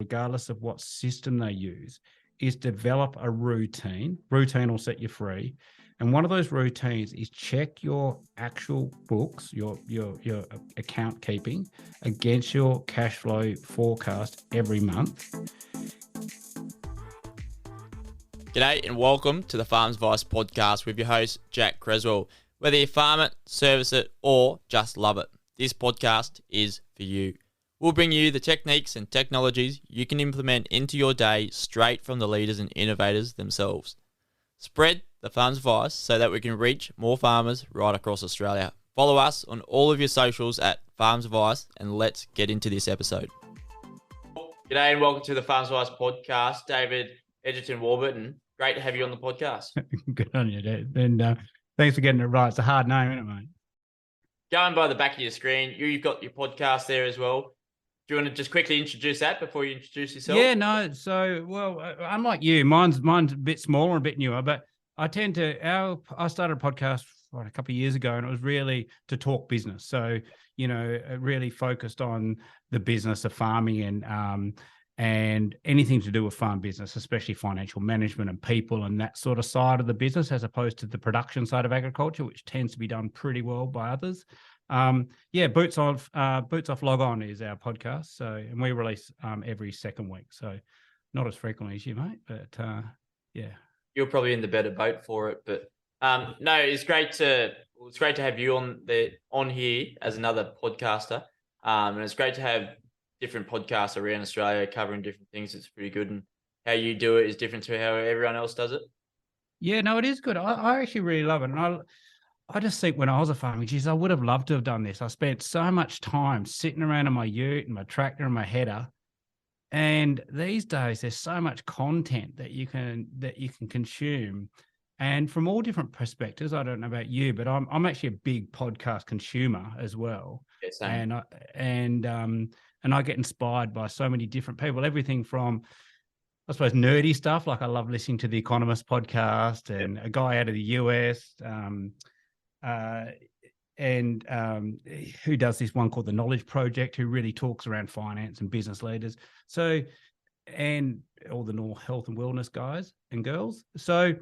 regardless of what system they use, is develop a routine. Routine will set you free. And one of those routines is check your actual books, your account keeping against your cash flow forecast every month. G'day and welcome to the Farms Advice podcast with your host, Jack Creswell. Whether you farm it, service it, or just love it, this podcast is for you. We'll bring you the techniques and technologies you can implement into your day straight from the leaders and innovators themselves. Spread the Farms Advice so that we can reach more farmers right across Australia. Follow us on all of your socials at Farms Advice, and let's get into this episode. G'day and welcome to the Farms Advice podcast. David Egerton-Warburton, great to have you on the podcast. Good on you, Dave. And thanks for getting it right. It's a hard name, isn't it, mate? Going by the back of your screen, you've got your podcast there as well. Do you want to just quickly introduce that before you introduce yourself? Yeah, no. So, unlike you, mine's a bit smaller and a bit newer, but I started a podcast a couple of years ago, and it was really to talk business. So, it really focused on the business of farming and anything to do with farm business, especially financial management and people and that sort of side of the business, as opposed to the production side of agriculture, which tends to be done pretty well by others. Boots Off Log On is our podcast. So, and we release every second week. So, not as frequently as you, mate, but yeah. You're probably in the better boat for it, but no, it's great to have you on here as another podcaster, and it's great to have different podcasts around Australia covering different things. It's pretty good, and how you do it is different to how everyone else does it. Yeah, no, it is good. I actually really love it, and I just think when I was a farmer, geez, I would have loved to have done this. I spent so much time sitting around in my ute and my tractor and my header. And these days, there's so much content that you can consume, and from all different perspectives. I don't know about you, but I'm actually a big podcast consumer as well. Yeah, same. And I get inspired by so many different people. Everything from, I suppose, nerdy stuff, like I love listening to the Economist podcast and a guy out of the US. Who does this one called The Knowledge Project, who really talks around finance and business leaders. So, and all the normal health and wellness guys and girls. So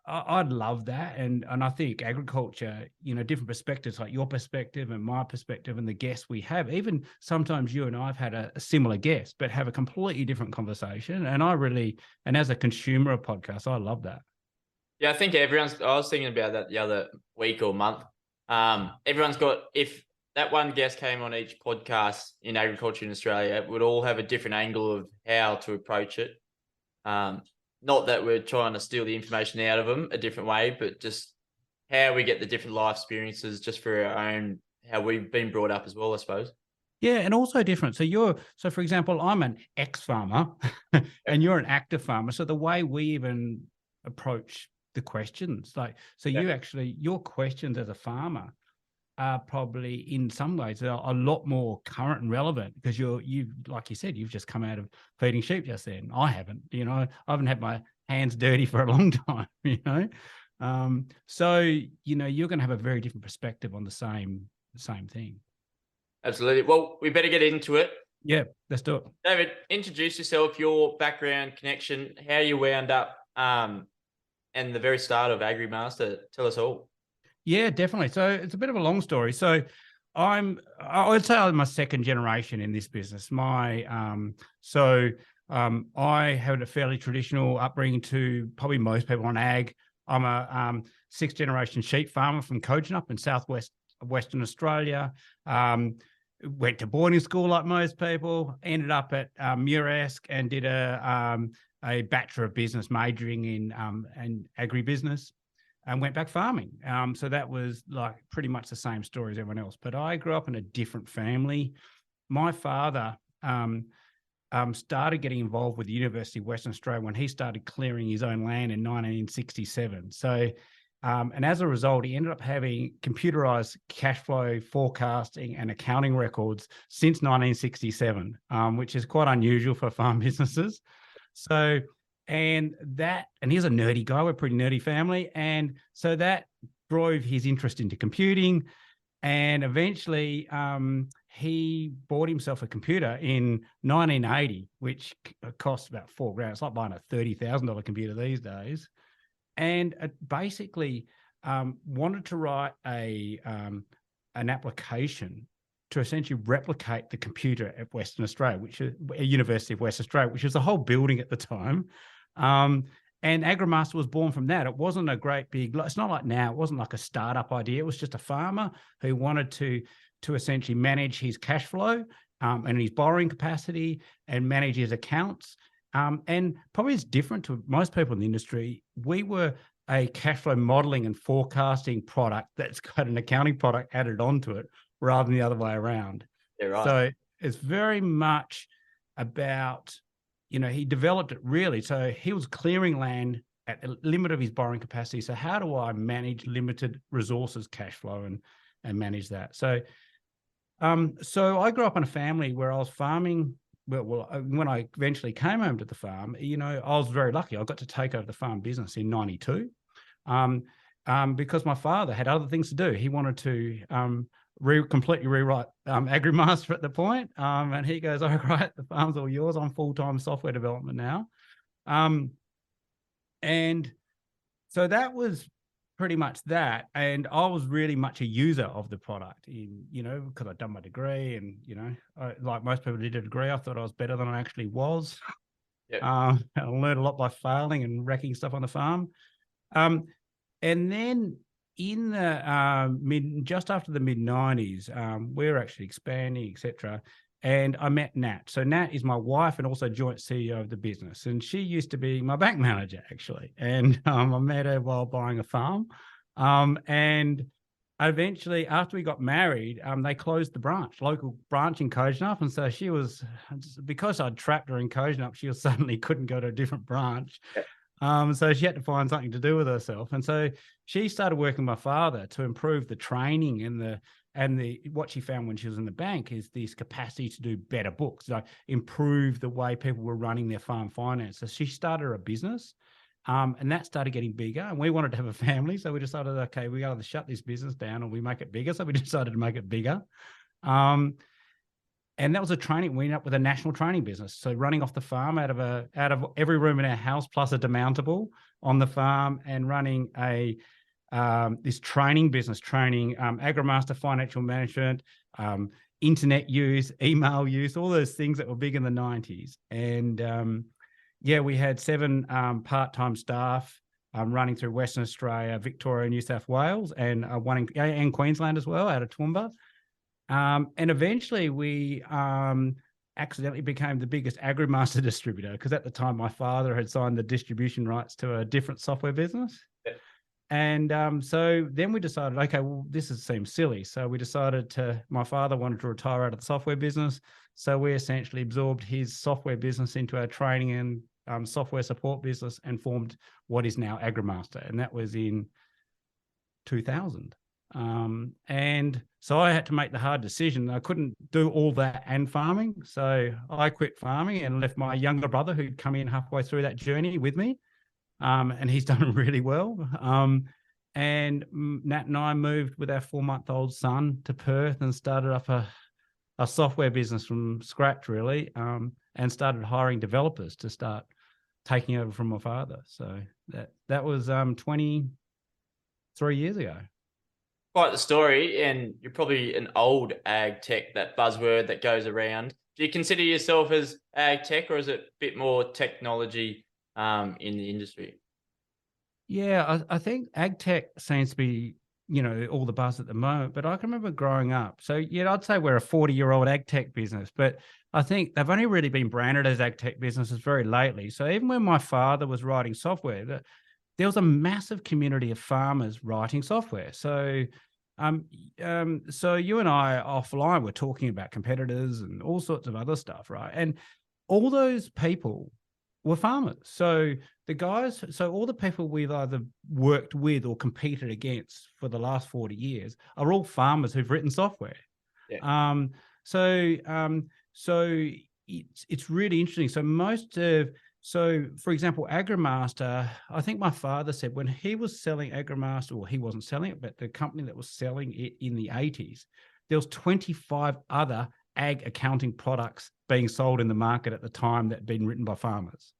I'd love that. And I think agriculture, different perspectives, like your perspective and my perspective and the guests we have, even sometimes you and I have had a similar guest, but have a completely different conversation. And as a consumer of podcasts, I love that. Yeah, I think I was thinking about that the other week or month. Everyone's got, if that one guest came on each podcast in agriculture in Australia, it would all have a different angle of how to approach it. Not that we're trying to steal the information out of them a different way, but just how we get the different life experiences just for our own, how we've been brought up as well, I suppose. Yeah, and also different. So for example, I'm an ex-farmer and you're an active farmer. So the way we even approach the questions, your questions as a farmer are probably in some ways a lot more current and relevant, because you've like you said, you've just come out of feeding sheep just then. I haven't, I haven't had my hands dirty for a long time, so you're going to have a very different perspective on the same thing. Absolutely. Well, we better get into it. Yeah, let's do it. David, introduce yourself, your background, connection, how you wound up and the very start of Agrimaster. Tell us all. Yeah, definitely. So it's a bit of a long story. So I would say I'm my second generation in this business. I had a fairly traditional upbringing to probably most people on ag. I'm a sixth generation sheep farmer from Kojonup in Western Australia. Went to boarding school like most people, ended up at Muresk and did a Bachelor of Business majoring in Agribusiness, and went back farming. So that was like pretty much the same story as everyone else. But I grew up in a different family. My father started getting involved with the University of Western Australia when he started clearing his own land in 1967. So, and as a result, he ended up having computerized cash flow forecasting and accounting records since 1967, which is quite unusual for farm businesses. So, and he's a nerdy guy. We're a pretty nerdy family. And so that drove his interest into computing. And eventually he bought himself a computer in 1980, which costs about $4,000. It's like buying a $30,000 computer these days. And it basically wanted to write an application to essentially replicate the computer at Western Australia, which is a University of Western Australia, which was a whole building at the time. And Agrimaster was born from that. It wasn't a great big, it's not like now, it wasn't like a startup idea. It was just a farmer who wanted to essentially manage his cash flow and his borrowing capacity and manage his accounts. And probably it's different to most people in the industry. We were a cash flow modeling and forecasting product that's got an accounting product added onto it rather than the other way around. Yeah, right. So it's very much about, he developed it really. So he was clearing land at the limit of his borrowing capacity. So how do I manage limited resources cash flow and manage that? So I grew up in a family where I was farming. Well, when I eventually came home to the farm, I was very lucky. I got to take over the farm business in 92 because my father had other things to do. He wanted to completely rewrite Agrimaster at the point. And he goes, all right, the farm's all yours. I'm full-time software development now. And so that was pretty much that. And I was really much a user of the product because I'd done my degree and, like most people did a degree, I thought I was better than I actually was. Yep. I learned a lot by failing and wrecking stuff on the farm. And then in the just after the mid-90s, we were actually expanding, etc. And I met Nat. So Nat is my wife and also joint CEO of the business. And she used to be my bank manager, actually. And I met her while buying a farm. And eventually, after we got married, they closed the local branch in Kojonup. And so she was, because I'd trapped her in Kojonup, she suddenly couldn't go to a different branch. So she had to find something to do with herself. And so she started working with my father to improve the training and what she found when she was in the bank is this capacity to do better books, improve the way people were running their farm finance. So she started a business and that started getting bigger. And we wanted to have a family. So we decided, okay, we got to shut this business down or we make it bigger. So we decided to make it bigger. And that was a training. We ended up with a national training business. So running off the farm out of every room in our house, plus a demountable on the farm, and running this training business, Agrimaster financial management, internet use, email use, all those things that were big in the 90s. And we had 7 part-time staff running through Western Australia, Victoria, New South Wales, and and Queensland as well, out of Toowoomba. And eventually we accidentally became the biggest Agrimaster distributor because at the time my father had signed the distribution rights to a different software business. Yeah. And so then we decided, okay, well, this seems silly. So we decided my father wanted to retire out of the software business. So we essentially absorbed his software business into our training and software support business and formed what is now Agrimaster. And that was in 2000. And so I had to make the hard decision. I couldn't do all that and farming. So I quit farming and left my younger brother who'd come in halfway through that journey with me. And he's done really well. And Nat and I moved with our 4-month-old son to Perth and started up a software business from scratch, really, and started hiring developers to start taking over from my father. So that was 23 years ago. Quite the story, and you're probably an old ag tech, that buzzword that goes around. Do you consider yourself as ag tech, or is it a bit more technology in the industry? Yeah, I think ag tech seems to be, all the buzz at the moment, but I can remember growing up. So yeah, I'd say we're a 40-year-old ag tech business, but I think they've only really been branded as ag tech businesses very lately. So even when my father was writing software, there was a massive community of farmers writing software. So, so you and I offline were talking about competitors and all sorts of other stuff, right? And all those people were farmers. So all the people we've either worked with or competed against for the last 40 years are all farmers who've written software. Yeah. So it's really interesting. So for example, Agrimaster, I think my father said when he was selling Agrimaster, well, he wasn't selling it, but the company that was selling it in the 80s, there was 25 other ag accounting products being sold in the market at the time that had been written by farmers.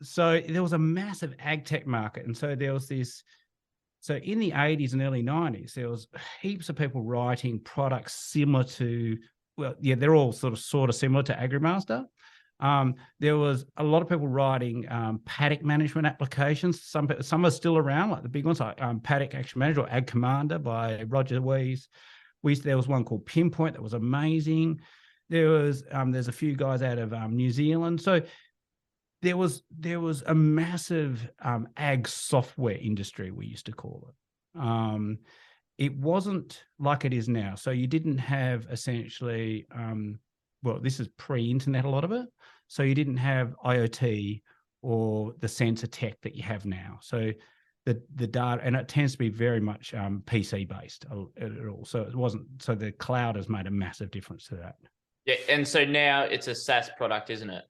So there was a massive ag tech market. And so there was this, so in the 80s and early 90s, there was heaps of people writing products similar to, well, yeah, they're all sort of similar to Agrimaster. There was a lot of people writing paddock management applications. Some are still around, like the big ones, like Paddock Action Manager or Ag Commander by Roger Weiss. There was one called Pinpoint that was amazing. There's a few guys out of New Zealand. So there was a massive ag software industry, we used to call it. It wasn't like it is now. So you didn't have essentially, well, this is pre-internet, a lot of it. So you didn't have IoT or the sensor tech that you have now. So the data, and it tends to be very much PC based at all. So it wasn't, so the cloud has made a massive difference to that. Yeah. And so now it's a SaaS product, isn't it?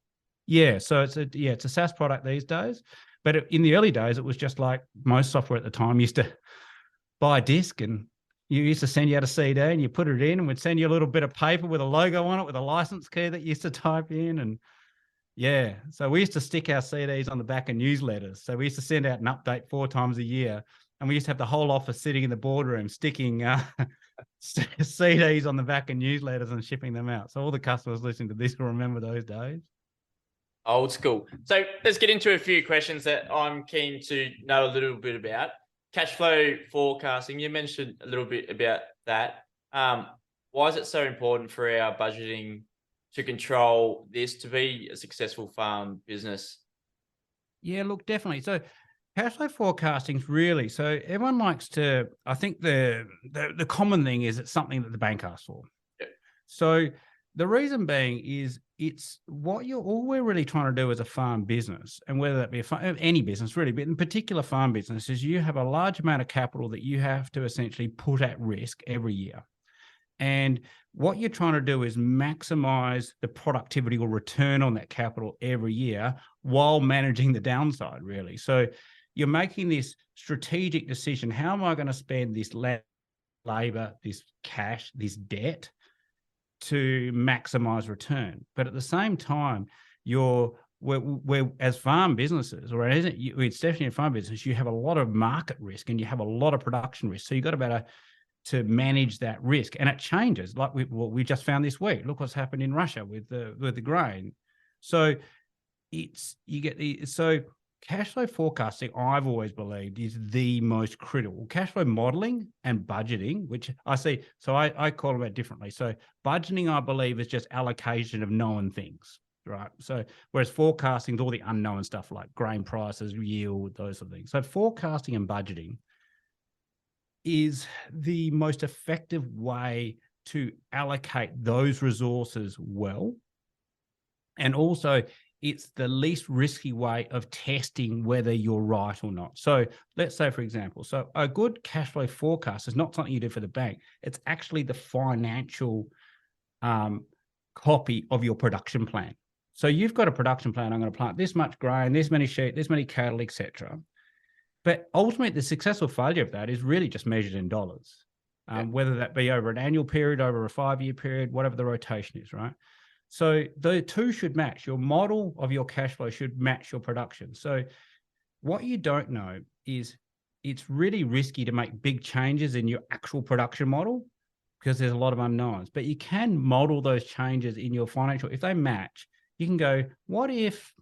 Yeah. So it's a SaaS product these days. But in the early days, it was just like most software at the time used to buy a disk, and you used to send you out a CD and you put it in, and we'd send you a little bit of paper with a logo on it with a license key that you used to type in. And yeah, so we used to stick our CDs on the back of newsletters. So we used to send out an update 4 times a year, and we used to have the whole office sitting in the boardroom sticking CDs on the back of newsletters and shipping them out. So all the customers listening to this will remember those days. Old school. So let's get into a few questions that I'm keen to know a little bit about. Cash flow forecasting, you mentioned a little bit about that. Why is it so important for our budgeting to control this to be a successful farm business? Yeah, look, definitely. So cash flow forecasting is really, so everyone likes to, I think the common thing is it's something that the bank asks for. Yep. So the reason being is it's all we're really trying to do as a farm business, and whether that be any business really, but in particular farm business, is you have a large amount of capital that you have to essentially put at risk every year. And what you're trying to do is maximize the productivity or return on that capital every year while managing the downside, really. So you're making this strategic decision. How am I going to spend this labor, this cash, this debt to maximize return? But at the same time, we're as farm businesses, or it's definitely a farm business, you have a lot of market risk and you have a lot of production risk. So you've got to be able to manage that risk, and it changes. Like we just found this week. Look what's happened in Russia with the grain. So so cash flow forecasting, I've always believed, is the most critical. Cash flow modeling and budgeting, which I see, so I call them out differently. So budgeting, I believe, is just allocation of known things, right? So whereas forecasting is all the unknown stuff like grain prices, yield, those sort of things. So forecasting and budgeting is the most effective way to allocate those resources well. And also, it's the least risky way of testing whether you're right or not. So let's say, for example, so a good cash flow forecast is not something you do for the bank. It's actually the financial copy of your production plan. So you've got a production plan. I'm going to plant this much grain, this many sheep, this many cattle, etc. But ultimately, the successful failure of that is really just measured in dollars, whether that be over an annual period, over a 5-year period, whatever the rotation is, right? So the two should match. Your model of your cash flow should match your production. So what you don't know is it's really risky to make big changes in your actual production model because there's a lot of unknowns. But you can model those changes in your financial. If they match, you can go, what if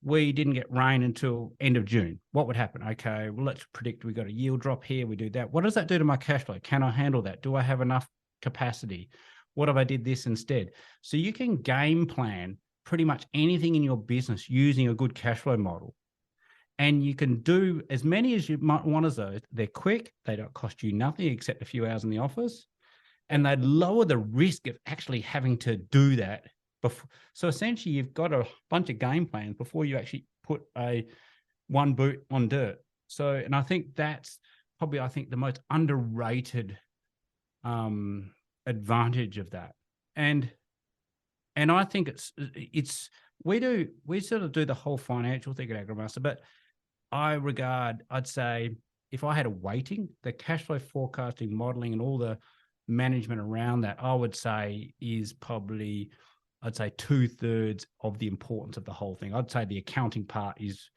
we didn't get rain until end of June? What would happen? Okay, well, let's predict we got a yield drop here. We do that. What does that do to my cash flow? Can I handle that? Do I have enough capacity? What if I did this instead? So you can game plan pretty much anything in your business using a good cash flow model. And you can do as many as you might want of those. They're quick. They don't cost you nothing except a few hours in the office. And they lower the risk of actually having to do that. So essentially, you've got a bunch of game plans before you actually put one boot on dirt. So, and I think that's probably, the most underrated advantage of that. And I think we sort of do the whole financial thing at Agrimaster, but I'd say if I had a weighting, the cash flow forecasting, modeling, and all the management around that, I would say is probably, I'd say 2/3 of the importance of the whole thing. I'd say the accounting part is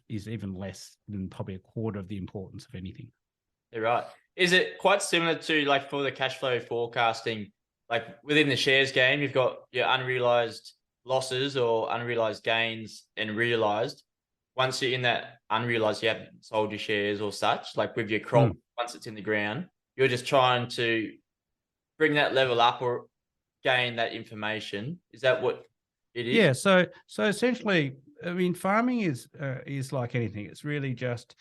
even less than probably a quarter of the importance of anything. You're right. Is it quite similar to like for the cash flow forecasting, like within the shares game, you've got your unrealized losses or unrealized gains and realized. Once you're in that unrealized, you haven't sold your shares or such, like with your crop, once it's in the ground, you're just trying to bring that level up or gain that information. Is that what it is? Yeah. So essentially, I mean, farming is like anything. It's really just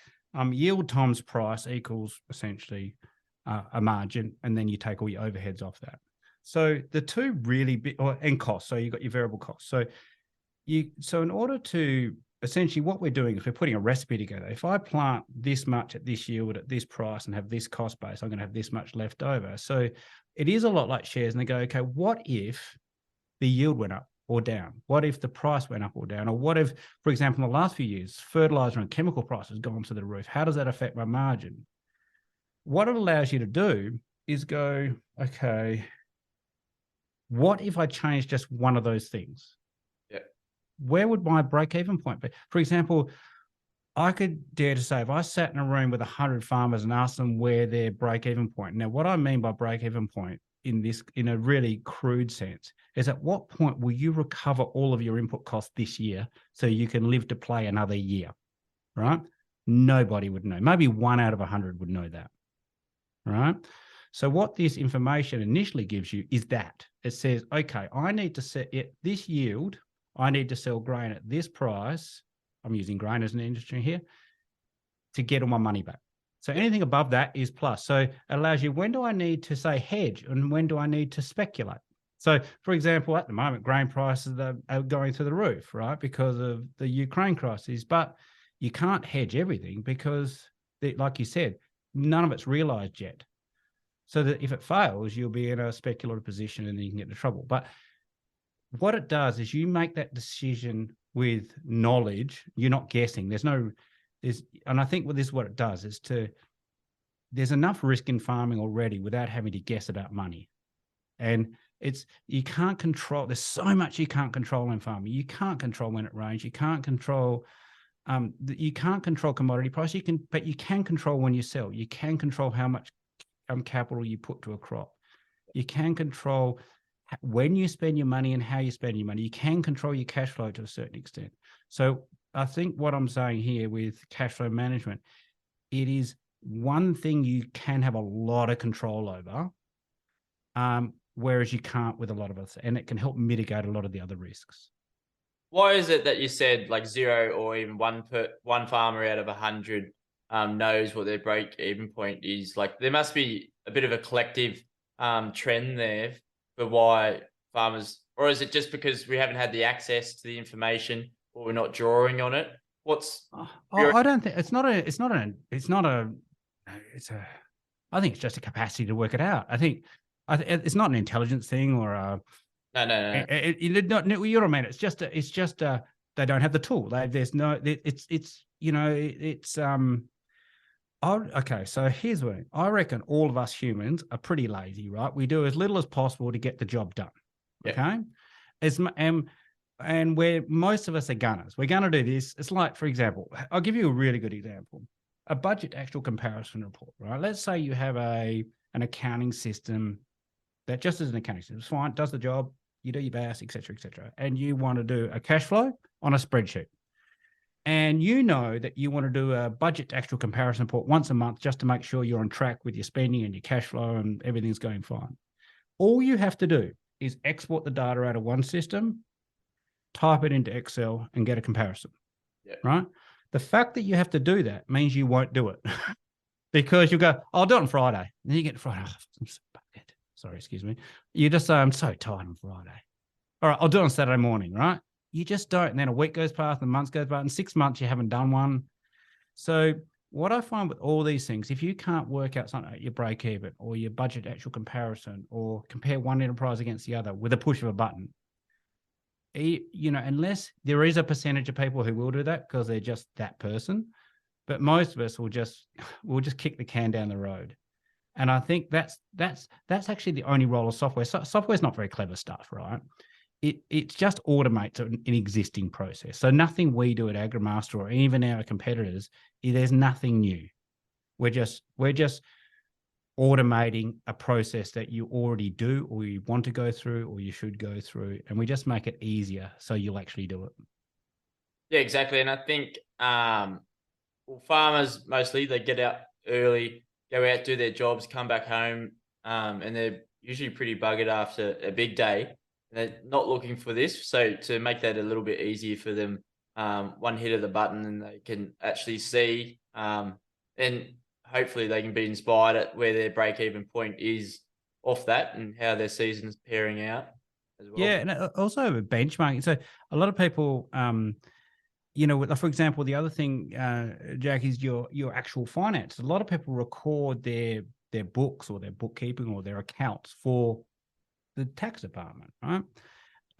yield times price equals essentially a margin, and then you take all your overheads off that. So the two really big, and costs. So you've got your variable costs. So in order to essentially what we're doing is we're putting a recipe together. If I plant this much at this yield at this price and have this cost base, I'm going to have this much left over. So it is a lot like shares, and they go, okay, what if the yield went up or down? What if the price went up or down? Or what if, for example, in the last few years, fertilizer and chemical prices gone to the roof? How does that affect my margin? What it allows you to do is go, okay, what if I change just one of those things? Yeah. Where would my break-even point be? For example, I could dare to say if I sat in a room with 100 farmers and asked them where their break-even point. Now, what I mean by break-even point in a really crude sense is at what point will you recover all of your input costs this year so you can live to play another year, right? Nobody would know. Maybe 1 out of 100 would know that, right? So what this information initially gives you is that it says, okay, I need to set it this yield. I need to sell grain at this price. I'm using grain as an industry here to get all my money back. So anything above that is plus. So it allows you, when do I need to say hedge and when do I need to speculate? So for example, at the moment, grain prices are going through the roof, right? Because of the Ukraine crisis, but you can't hedge everything because like you said, none of it's realized yet. So that if it fails, you'll be in a speculative position and then you can get into trouble. But what it does is you make that decision with knowledge. You're not guessing. And I think what it does is there's enough risk in farming already without having to guess about money. And you can't control, there's so much you can't control in farming. You can't control when it rains. You can't control commodity price. But you can control when you sell. You can control how much capital you put to a crop. You can control when you spend your money and how you spend your money. You can control your cash flow to a certain extent. So I think what I'm saying here with cash flow management, it is one thing you can have a lot of control over, whereas you can't with a lot of us, and it can help mitigate a lot of the other risks. Why is it that you said like 0 or even one farmer out of 100 knows what their break-even point is? Like there must be a bit of a collective trend there for why farmers, or is it just because we haven't had the access to the information or we're not drawing on it? I don't think I think it's just a capacity to work it out. I think it's not an intelligence thing or a. No. You know what I mean? It's just they don't have the tool. Okay, so here's what I reckon. All of us humans are pretty lazy, right? We do as little as possible to get the job done. Yeah. Okay, and where most of us are gunners. We're going to do this. It's like, for example, I'll give you a really good example. A budget actual comparison report, right? Let's say you have an accounting system that just as an accounting system, it's fine, does the job, you do your best, et cetera, and you want to do a cash flow on a spreadsheet. And you know that you want to do a budget to actual comparison report once a month just to make sure you're on track with your spending and your cash flow and everything's going fine. All you have to do is export the data out of one system, type it into Excel and get a comparison, right? The fact that you have to do that means you won't do it because you go, I'll do it on Friday. And then you get to Friday. Oh, I'm so bad. Sorry, excuse me. You just say, I'm so tired on Friday. All right, I'll do it on Saturday morning, right? You just don't. And then a week goes past and months goes by and 6 months you haven't done one. So what I find with all these things, if you can't work out something like your break even or your budget actual comparison or compare one enterprise against the other with a push of a button, unless there is a percentage of people who will do that because they're just that person, but most of us will just kick the can down the road. And I think that's actually the only role of software. Software is not very clever stuff, right? It just automates an existing process. So nothing we do at Agrimaster or even our competitors, there's nothing new. We're just automating a process that you already do, or you want to go through, or you should go through, and we just make it easier so you'll actually do it. Yeah, exactly. And I think farmers mostly, they get out early, go out, do their jobs, come back home, and they're usually pretty buggered after a big day. They're not looking for this. So to make that a little bit easier for them, one hit of the button and they can actually see, and hopefully they can be inspired at where their break-even point is off that and how their season's pairing out as well. Yeah, and also benchmarking. So a lot of people, for example, the other thing, Jack, is your actual finance. A lot of people record their books or their bookkeeping or their accounts for the tax department, right?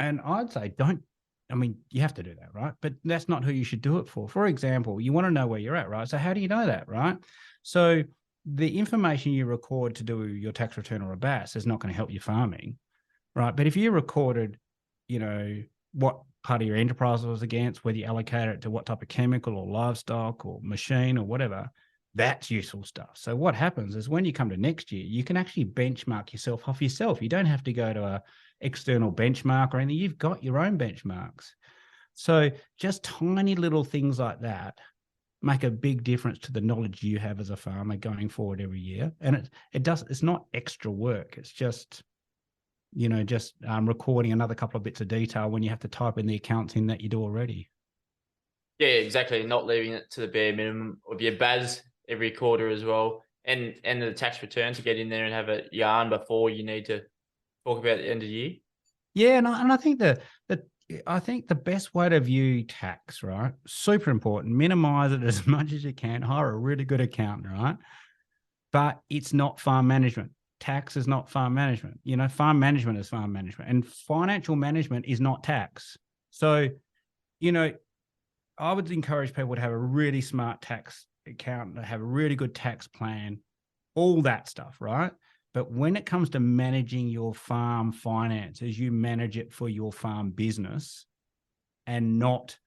And I'd say you have to do that, right? But that's not who you should do it for. For example, you want to know where you're at, right? So how do you know that, right? So the information you record to do your tax return or a BAS is not going to help your farming, right? But if you recorded, what part of your enterprise was against, whether you allocate it to what type of chemical or livestock or machine or whatever, that's useful stuff. So what happens is when you come to next year, you can actually benchmark yourself off yourself. You don't have to go to a external benchmark or anything. You've got your own benchmarks. So just tiny little things like that make a big difference to the knowledge you have as a farmer going forward every year. And it's not extra work. It's just recording another couple of bits of detail when you have to type in the accounts in that you do already. Yeah, exactly. Not leaving it to the bare minimum of your BAS every quarter as well. And the tax return to get in there and have a yarn before you need to talk about the end of the year. Yeah, and I think the best way to view tax, right? Super important. Minimize it as much as you can. Hire a really good accountant, right? But it's not farm management. Tax is not farm management. Farm management is farm management, and financial management is not tax. So, I would encourage people to have a really smart tax accountant, to have a really good tax plan, all that stuff, right? But when it comes to managing your farm finances, you manage it for your farm business and not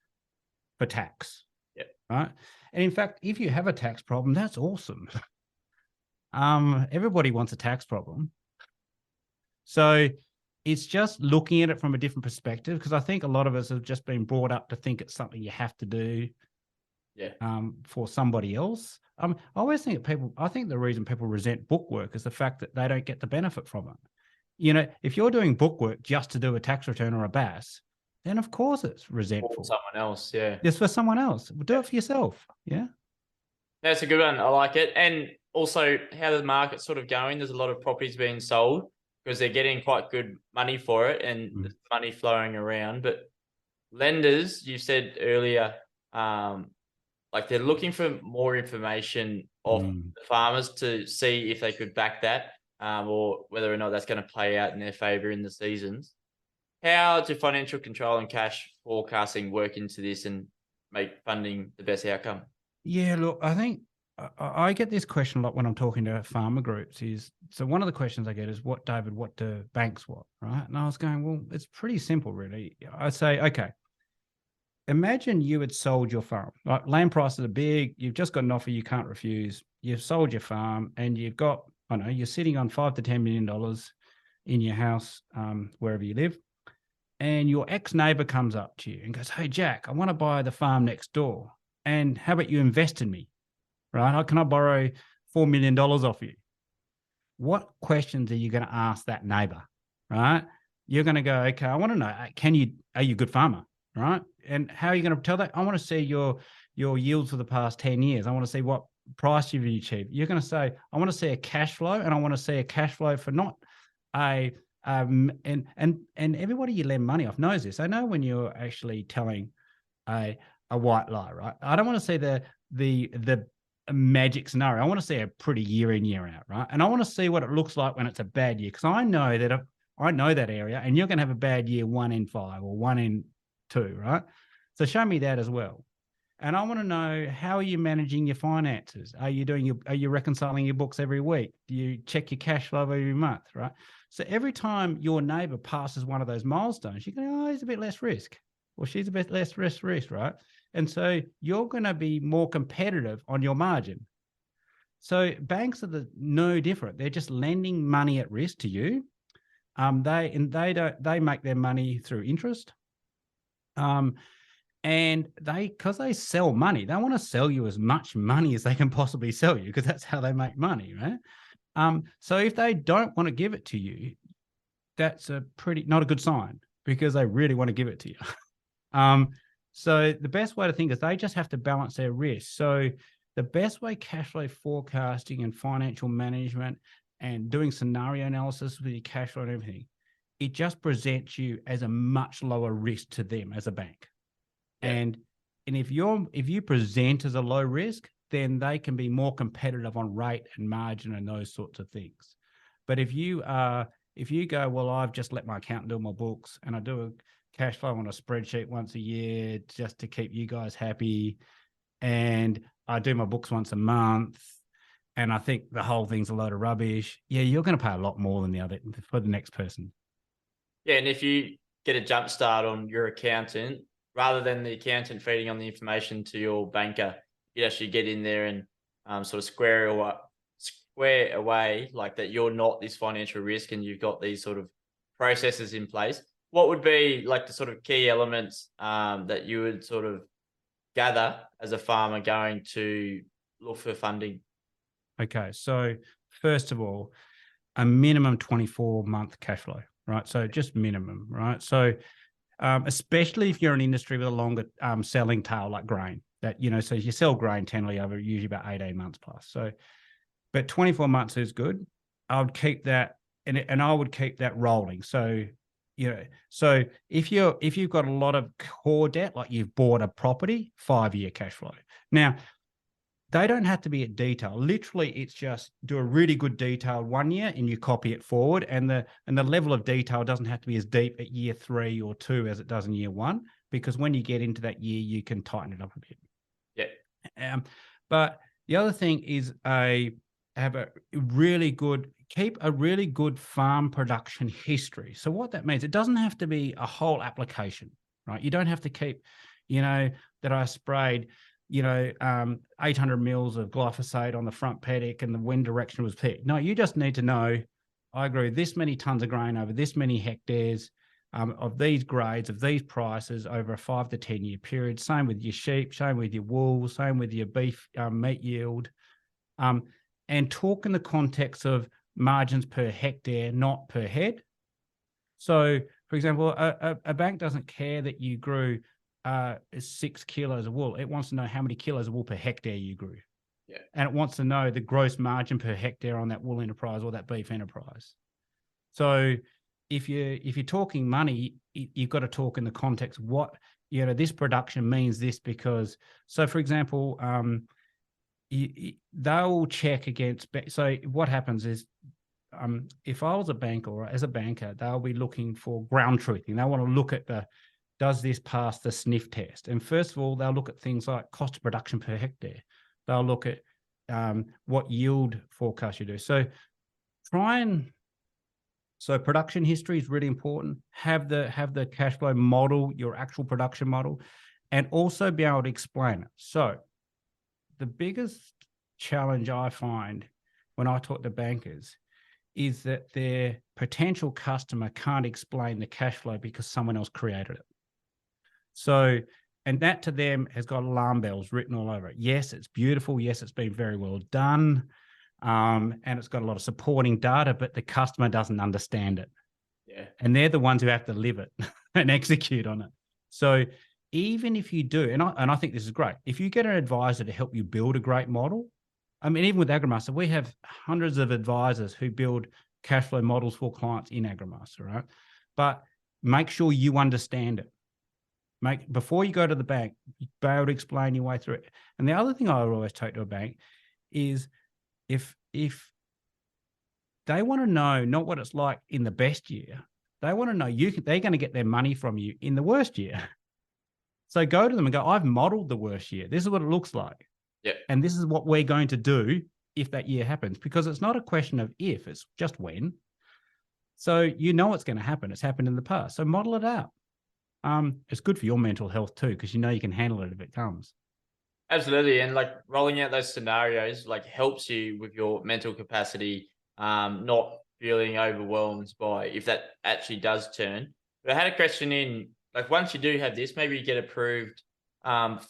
for tax. Yep. Right? And in fact, if you have a tax problem, that's awesome. Everybody wants a tax problem. So it's just looking at it from a different perspective, because I think a lot of us have just been brought up to think it's something you have to do for somebody else. I always think I think the reason people resent bookwork is the fact that they don't get the benefit from it. If you're doing bookwork just to do a tax return or a BAS, then of course it's resentful. For someone else, yeah. It's for someone else. Do it for yourself, yeah? That's a good one. I like it. And also how the market's sort of going. There's a lot of properties being sold because they're getting quite good money for it and there's money flowing around. But lenders, you said earlier, they're looking for more information of the farmers to see if they could back that or whether or not that's going to play out in their favour in the seasons. How do financial control and cash forecasting work into this and make funding the best outcome? Yeah, look, I think I get this question a lot when I'm talking to farmer groups. So one of the questions I get is, what do banks want, right? And I was going, well, it's pretty simple, really. I say, okay, imagine you had sold your farm. Like, land prices are big. You've just got an offer you can't refuse. You've sold your farm and you've got, you're sitting on $5 to $10 million in your house, wherever you live. And your ex-neighbor comes up to you and goes, hey, Jack, I want to buy the farm next door. And how about you invest in me, right? Can I borrow $4 million off you? What questions are you going to ask that neighbor, right? You're going to go, okay, I want to know, are you a good farmer, right? And how are you going to tell that? I want to see your yields for the past 10 years. I want to see what price you've achieved. You're going to say, I want to see a cash flow, and I want to see a cash flow for not a and everybody you lend money off knows this. I know when you're actually telling a white lie, right? I don't want to see the magic scenario. I want to see a pretty year in, year out, right? And I want to see what it looks like when it's a bad year, because I know that area, and you're going to have a bad year 1 in 5 or 1 in 2, right? So show me that as well. And I want to know, how are you managing your finances? Are you reconciling your books every week? Do you check your cash flow every month, right? So every time your neighbor passes one of those milestones, you go, oh, he's a bit less risk, or she's a bit less risk, right? And so you're going to be more competitive on your margin. So banks are no different. They're just lending money at risk to you. They make their money through interest. And because they sell money, they want to sell you as much money as they can possibly sell you, because that's how they make money, right? So if they don't want to give it to you, that's not a good sign, because they really want to give it to you. So the best way to think is they just have to balance their risk. So the best way cash flow forecasting and financial management and doing scenario analysis with your cash flow and everything, it just presents you as a much lower risk to them as a bank. Yeah. And if you present as a low risk, then they can be more competitive on rate and margin and those sorts of things. But if you go, well, I've just let my accountant do my books and I do a cash flow on a spreadsheet once a year just to keep you guys happy, and I do my books once a month, and I think the whole thing's a load of rubbish, yeah, you're going to pay a lot more than for the next person. Yeah, and if you get a jump start on your accountant, rather than the accountant feeding on the information to your banker, you actually get in there and sort of square away like that you're not this financial risk and you've got these sort of processes in place. What would be like the sort of key elements that you would sort of gather as a farmer going to look for funding? Okay, so first of all, a minimum 24-month cash flow, right? So just minimum, right? So especially if you're an industry with a longer selling tail like grain, that, so you sell grain usually about 18 months plus. So, but 24 months is good. I would keep that, and I would keep that rolling. So, so if you've got a lot of core debt, like you've bought a property, 5-year cash flow. Now, they don't have to be at detail. Literally, it's just do a really good detail 1 year and you copy it forward. And the level of detail doesn't have to be as deep at year 3 or 2 as it does in year 1, because when you get into that year, you can tighten it up a bit. Yeah. But the other thing is keep a really good farm production history. So what that means, it doesn't have to be a whole application, right? You don't have to keep, that I sprayed 800 mils of glyphosate on the front paddock and the wind direction was picked. No, you just need to know, I grew this many tons of grain over this many hectares of these grades, of these prices over a 5 to 10 year period. Same with your sheep, same with your wool, same with your beef meat yield. And talk in the context of margins per hectare, not per head. So, for example, a bank doesn't care that you grew 6 kilos of wool. It wants to know how many kilos of wool per hectare you grew. Yeah. And it wants to know the gross margin per hectare on that wool enterprise or that beef enterprise. So if you're talking money, you've got to talk in the context of what, this production means this, because, so for example, they'll check against, so what happens is, if I was a banker or as a banker, they'll be looking for ground truthing. They want to look at does this pass the sniff test? And first of all, they'll look at things like cost of production per hectare. They'll look at what yield forecast you do. So production history is really important. Have the cash flow model, your actual production model, and also be able to explain it. So the biggest challenge I find when I talk to bankers is that their potential customer can't explain the cash flow because someone else created it. So, and that to them has got alarm bells written all over it. Yes, it's beautiful. Yes, it's been very well done. And it's got a lot of supporting data, but the customer doesn't understand it. Yeah. And they're the ones who have to live it and execute on it. So even if you do, and I think this is great, if you get an advisor to help you build a great model, I mean, even with Agrimaster, we have hundreds of advisors who build cash flow models for clients in Agrimaster, right? But make sure you understand it. Before you go to the bank, be able to explain your way through it. And the other thing I would always take to a bank is if they want to know not what it's like in the best year, they want to know they're going to get their money from you in the worst year. So go to them and go, I've modeled the worst year. This is what it looks like. Yeah. And this is what we're going to do if that year happens, because it's not a question of if, it's just when. So you know it's going to happen. It's happened in the past. So model it out. It's good for your mental health too, because you know you can handle it if it comes. Absolutely. And like rolling out those scenarios like helps you with your mental capacity, not feeling overwhelmed by if that actually does turn. But I had a question in, like, once you do have this, maybe you get approved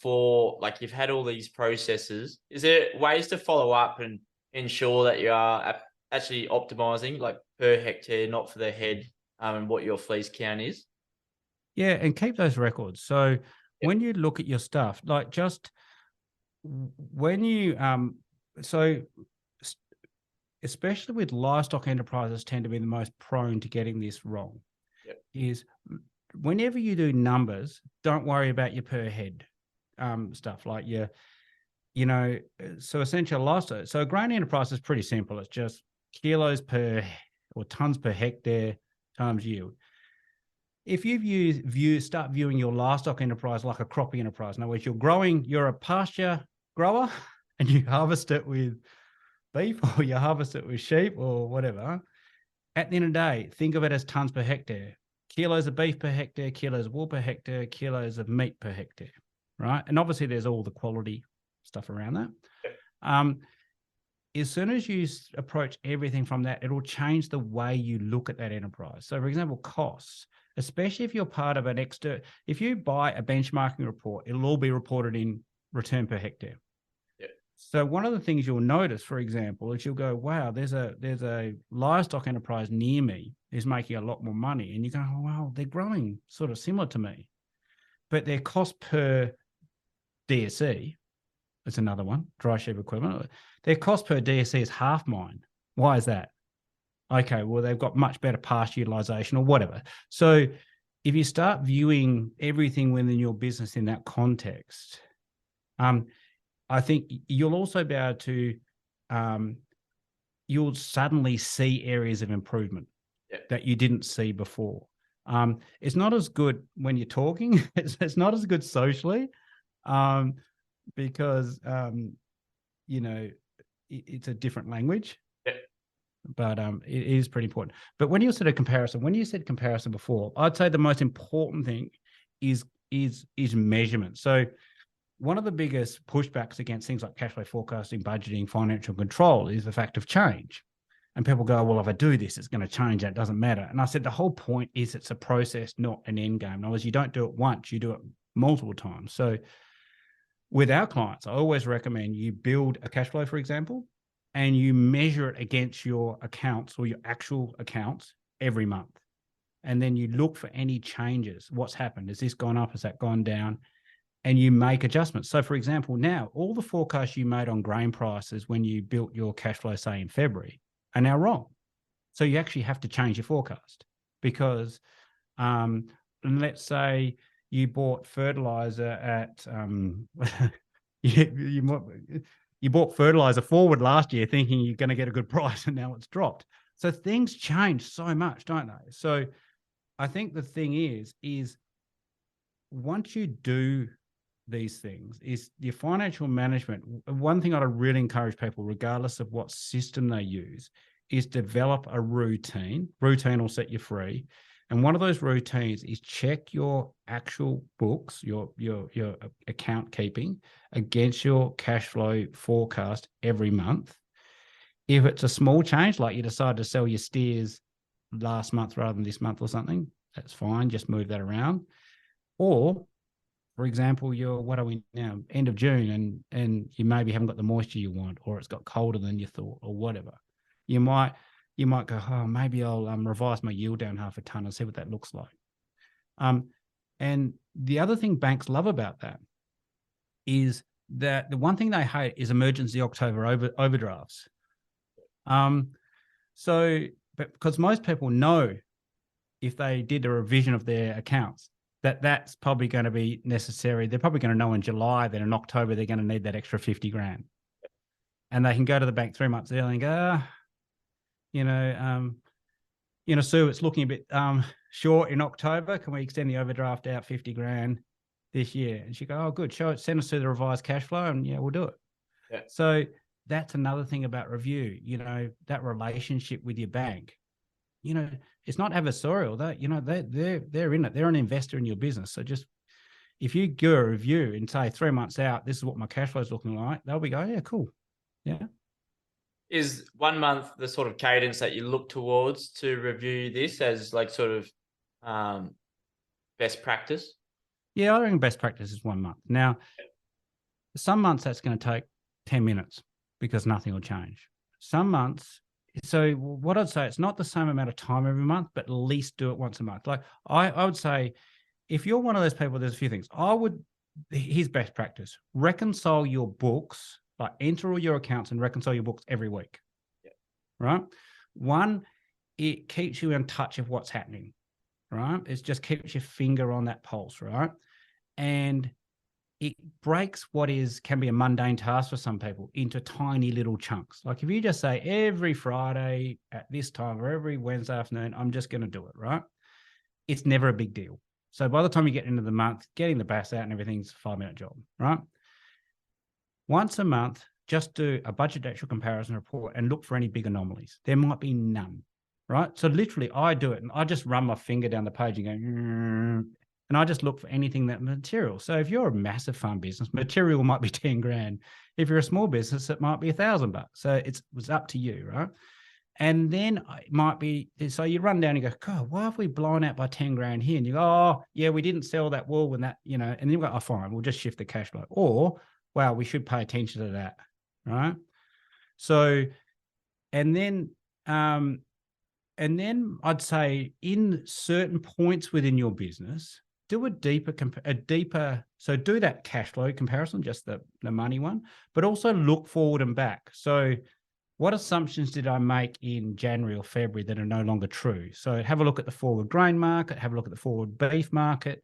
for, like, you've had all these processes. Is there ways to follow up and ensure that you are actually optimizing like per hectare, not for the head, and what your fleece count is? Yeah, and keep those records. So Yep. when you look at your stuff, like just when you so especially with livestock enterprises tend to be the most prone to getting this wrong. Yep. Is whenever you do numbers, don't worry about your per head stuff, like so essentially livestock. So a grain enterprise is pretty simple. It's just kilos per or tons per hectare times yield. If you start viewing your livestock enterprise like a cropping enterprise, in other words, you're a pasture grower and you harvest it with beef or you harvest it with sheep or whatever, at the end of the day, think of it as tons per hectare. Kilos of beef per hectare, kilos of wool per hectare, kilos of meat per hectare, right? And obviously there's all the quality stuff around that. As soon as you approach everything from that, it'll change the way you look at that enterprise. So for example, costs, especially if you're part of if you buy a benchmarking report, it'll all be reported in return per hectare. So one of the things you'll notice, for example, is you'll go, wow, there's a livestock enterprise near me who's making a lot more money. And you go, oh, wow, they're growing sort of similar to me. But their cost per DSE, that's another one, dry sheep equivalent. Their cost per DSE is half mine. Why is that? Okay, well, they've got much better pasture utilization or whatever. So if you start viewing everything within your business in that context, I think you'll also be able to, you'll suddenly see areas of improvement that you didn't see before. It's not as good when you're talking. It's not as good socially because, it's a different language. But it is pretty important. But when you said comparison before, I'd say the most important thing is measurement. So one of the biggest pushbacks against things like cash flow forecasting, budgeting, financial control is the fact of change. And people go, well, if I do this, it's going to change. That doesn't matter. And I said, the whole point is it's a process, not an end game. In other words, you don't do it once, you do it multiple times. So with our clients, I always recommend you build a cash flow, for example, and you measure it against your accounts or your actual accounts every month. And then you look for any changes. What's happened? Has this gone up? Has that gone down? And you make adjustments. So for example, now all the forecasts you made on grain prices when you built your cash flow, say in February, are now wrong. So you actually have to change your forecast because let's say you bought fertilizer at, you bought fertilizer forward last year thinking you're going to get a good price and now it's dropped. So things change so much, don't they? So I think the thing is once you do these things, is your financial management. One thing I'd really encourage people, regardless of what system they use, is develop a routine. Routine will set you free. And one of those routines is check your actual books, your account keeping against your cash flow forecast every month. If it's a small change, like you decide to sell your steers last month rather than this month or something, that's fine. Just move that around. Or, for example, what are we now? End of June, and you maybe haven't got the moisture you want, or it's got colder than you thought, or whatever. You might go, oh, maybe I'll revise my yield down half a ton and see what that looks like. And the other thing banks love about that is that the one thing they hate is emergency October overdrafts. But because most people know if they did a revision of their accounts, that's probably going to be necessary. They're probably going to know in July that in October they're going to need that extra 50 grand. And they can go to the bank 3 months early and go, Sue, it's looking a bit short in October. Can we extend the overdraft out 50 grand? this year. And she go, oh, good, send us through the revised cash flow and yeah, we'll do it. Yeah. So that's another thing about review, that relationship with your bank, it's not adversarial. They're in it. They're an investor in your business. So just, if you do a review and say 3 months out, this is what my cash flow is looking like, they'll be going, yeah, cool. Yeah. Is 1 month the sort of cadence that you look towards to review this as like sort of best practice? Yeah, I reckon best practice is 1 month. Now, some months that's going to take 10 minutes because nothing will change. Some months, so what I'd say, it's not the same amount of time every month, but at least do it once a month. Like I would say, if you're one of those people, there's a few things. Here's best practice. Reconcile your books, like enter all your accounts and reconcile your books every week. Yeah. Right? One, it keeps you in touch of what's happening, right? It just keeps your finger on that pulse, right? And it breaks what can be a mundane task for some people into tiny little chunks. Like if you just say every Friday at this time or every Wednesday afternoon, I'm just going to do it, right? It's never a big deal. So by the time you get into the month, getting the BAS out and everything's a 5-minute job, right? Once a month, just do a budget actual comparison report and look for any big anomalies. There might be none, right? So literally I do it and I just run my finger down the page and go, and I just look for anything that material. So if you're a massive farm business, material might be 10 grand. If you're a small business, it might be $1,000. So it was up to you, right? And then it might be, so you run down and you go, God, why have we blown out by 10 grand here? And you go, oh yeah, we didn't sell that wool when that, and then you go, oh fine, we'll just shift the cash flow. Or, wow, we should pay attention to that, right? So, and then I'd say in certain points within your business, do a deeper, so do that cash flow comparison, just the money one, but also look forward and back. So what assumptions did I make in January or February that are no longer true? So have a look at the forward grain market, have a look at the forward beef market,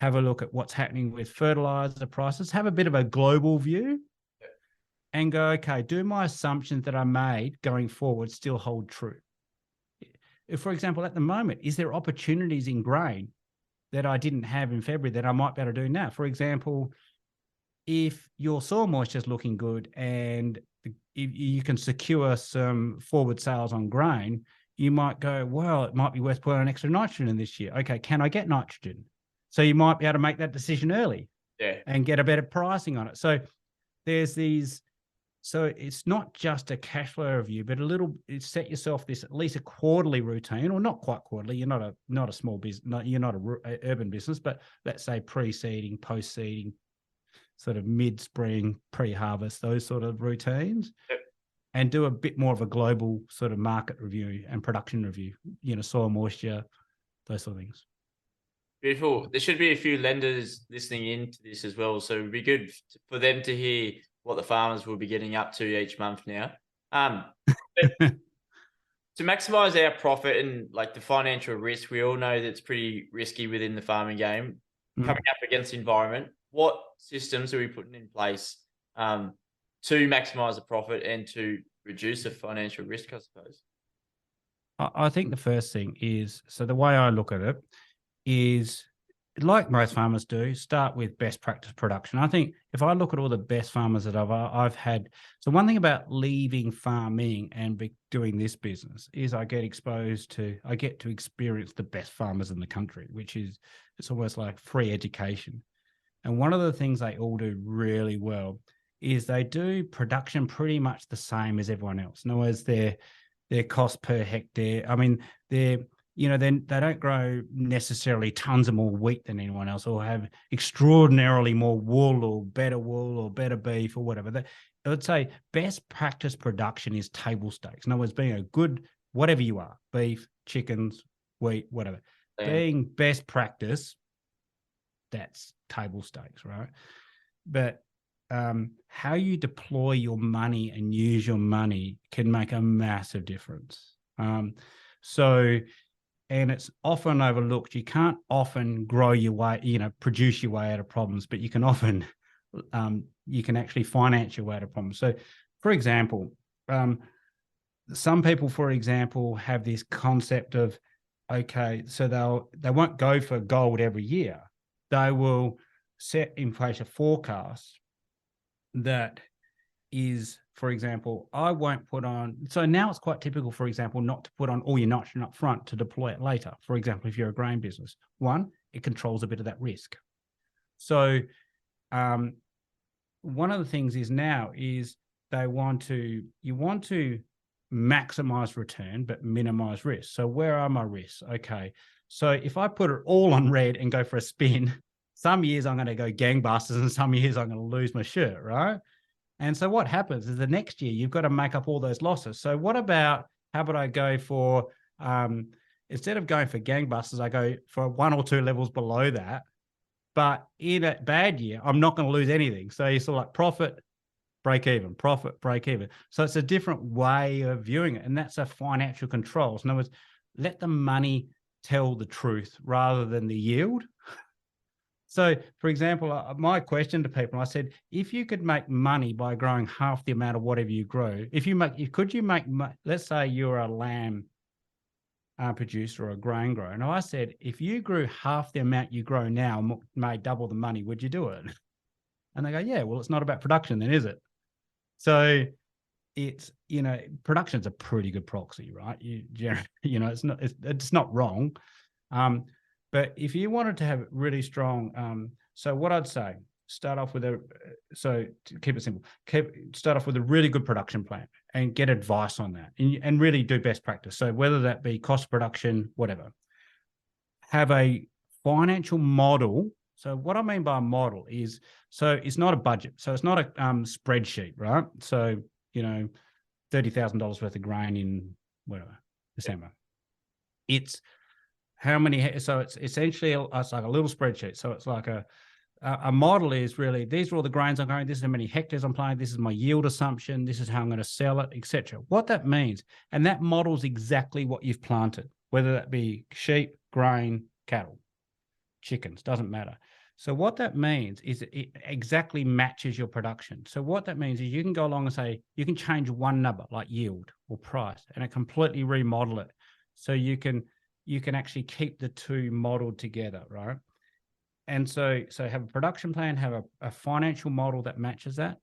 have a look at what's happening with fertilizer prices, have a bit of a global view and go, okay, do my assumptions that I made going forward still hold true? If, for example, at the moment, is there opportunities in grain that I didn't have in February that I might be able to do now? For example, if your soil moisture is looking good and if you can secure some forward sales on grain, you might go, well, it might be worth putting an extra nitrogen in this year. Okay, can I get nitrogen? So you might be able to make that decision early and get a better pricing on it. So there's these, so it's not just a cash flow review, but set yourself this, at least a quarterly routine, or not quite quarterly. You're not a small business, you're not an urban business, but let's say pre-seeding, post-seeding, sort of mid-spring, pre-harvest, those sort of routines, and do a bit more of a global sort of market review and production review, soil moisture, those sort of things. Beautiful. There should be a few lenders listening into this as well. So it'd be good for them to hear what the farmers will be getting up to each month now. To maximize our profit and like the financial risk, we all know that it's pretty risky within the farming game. Coming up against the environment, what systems are we putting in place to maximize the profit and to reduce the financial risk, I suppose? I think the first thing is, so the way I look at it is, like most farmers do, start with best practice production. I think if I look at all the best farmers that I've had, so one thing about leaving farming and doing this business is I get to experience the best farmers in the country, which is, it's almost like free education. And one of the things they all do really well is they do production pretty much the same as everyone else. In other words, their cost per hectare, I mean, they don't grow necessarily tons of more wheat than anyone else, or have extraordinarily more wool or better beef or whatever. I would say best practice production is table stakes. In other words, being a good, whatever you are, beef, chickens, wheat, whatever. Being best practice, that's table stakes, right? But how you deploy your money and use your money can make a massive difference. And it's often overlooked. You can't often grow your way, produce your way out of problems, but you can often, you can actually finance your way out of problems. So, for example, some people, for example, have this concept of, okay, so they won't go for gold every year. They will set in place a forecast that is, for example, I won't put on. So now it's quite typical, for example, not to put on all your nitrogen up front to deploy it later. For example, if you're a grain business, one, it controls a bit of that risk. So one of the things is now is you want to maximize return, but minimize risk. So where are my risks? Okay. So if I put it all on red and go for a spin, some years I'm going to go gangbusters and some years I'm going to lose my shirt, right? And so what happens is the next year you've got to make up all those losses. So how about I go for, instead of going for gangbusters, I go for 1 or 2 levels below that. But in a bad year, I'm not going to lose anything. So you sort of like profit, break even, profit, break even. So it's a different way of viewing it. And that's a financial control. So in other words, let the money tell the truth rather than the yield. So, for example, my question to people, I said, if you could make money by growing half the amount of whatever you grow, let's say you're a lamb producer or a grain grower. And I said, if you grew half the amount you grow now and made double the money, would you do it? And they go, yeah, well, it's not about production then, is it? So it's, production's a pretty good proxy, right? It's not wrong. But if you wanted to have really strong, so what I'd say, start off with to keep it simple, start off with a really good production plan and get advice on that and really do best practice. So whether that be cost of production, whatever, have a financial model. So what I mean by a model is, so it's not a budget. So it's not a spreadsheet, right? So, $30,000 worth of grain in whatever, December. It's how many, so it's essentially, it's like a little spreadsheet. So it's like a model is really, these are all the grains I'm growing, this is how many hectares I'm planting, this is my yield assumption, this is how I'm going to sell it, etc. What that means, and that models exactly what you've planted, whether that be sheep, grain, cattle, chickens, doesn't matter. So what that means is it exactly matches your production. So what that means is you can go along and say, you can change one number like yield or price and it completely remodel it. So you can actually keep the two modeled together, right? And so have a production plan, have a financial model that matches that.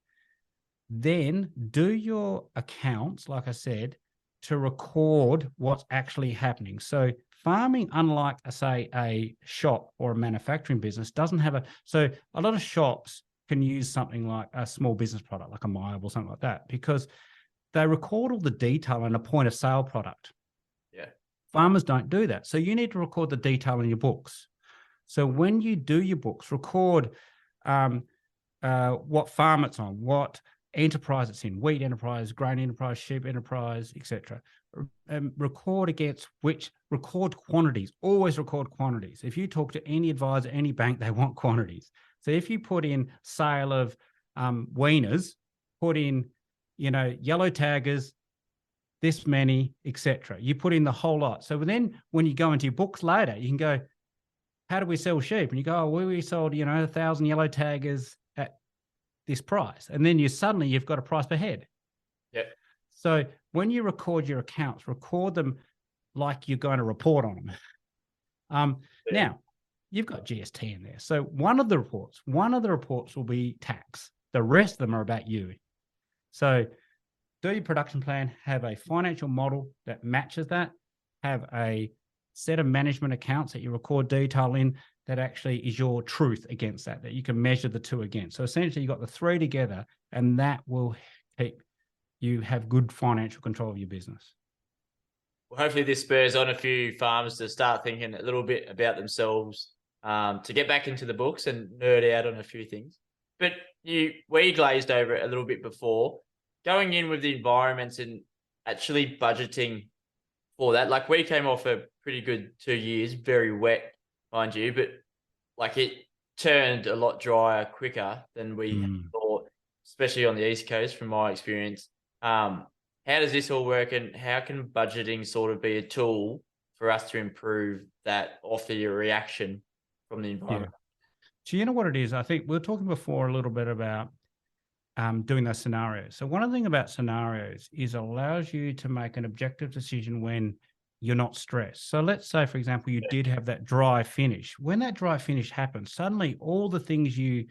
Then do your accounts, like I said, to record what's actually happening. So farming, unlike, say, a shop or a manufacturing business, doesn't have so a lot of shops can use something like a small business product, like a Myob or something like that, because they record all the detail in a point of sale product. Yeah. Farmers don't do that. So you need to record the detail in your books. So when you do your books, record what farm it's on, what enterprise it's in, wheat enterprise, grain enterprise, sheep enterprise, etc. Record quantities, always record quantities. If you talk to any advisor, any bank, they want quantities. So if you put in sale of weaners, put in, yellow taggers, this many, etc. You put in the whole lot. So then when you go into your books later, you can go, how do we sell sheep? And you go, we sold, 1,000 yellow taggers at this price. And then you've got a price per head. Yeah. So when you record your accounts, record them like you're going to report on them. Now, you've got GST in there. So one of the reports will be tax. The rest of them are about you. So do your production plan, have a financial model that matches that, have a set of management accounts that you record detail in that actually is your truth against that you can measure the two against. So essentially you've got the three together and that will keep you have good financial control of your business. Well, hopefully this spurs on a few farmers to start thinking a little bit about themselves, to get back into the books and nerd out on a few things. But we glazed over it a little bit before, going in with the environments and actually budgeting for that. Like we came off a pretty good 2 years, very wet, mind you, but like it turned a lot drier quicker than we thought, especially on the East Coast from my experience. How does this all work and how can budgeting sort of be a tool for us to improve that off the reaction from the environment? Yeah. So you know what it is? I think we were talking before a little bit about doing those scenarios. So one of the things about scenarios is it allows you to make an objective decision when you're not stressed. So let's say, for example, you did have that dry finish. When that dry finish happens, suddenly all the things you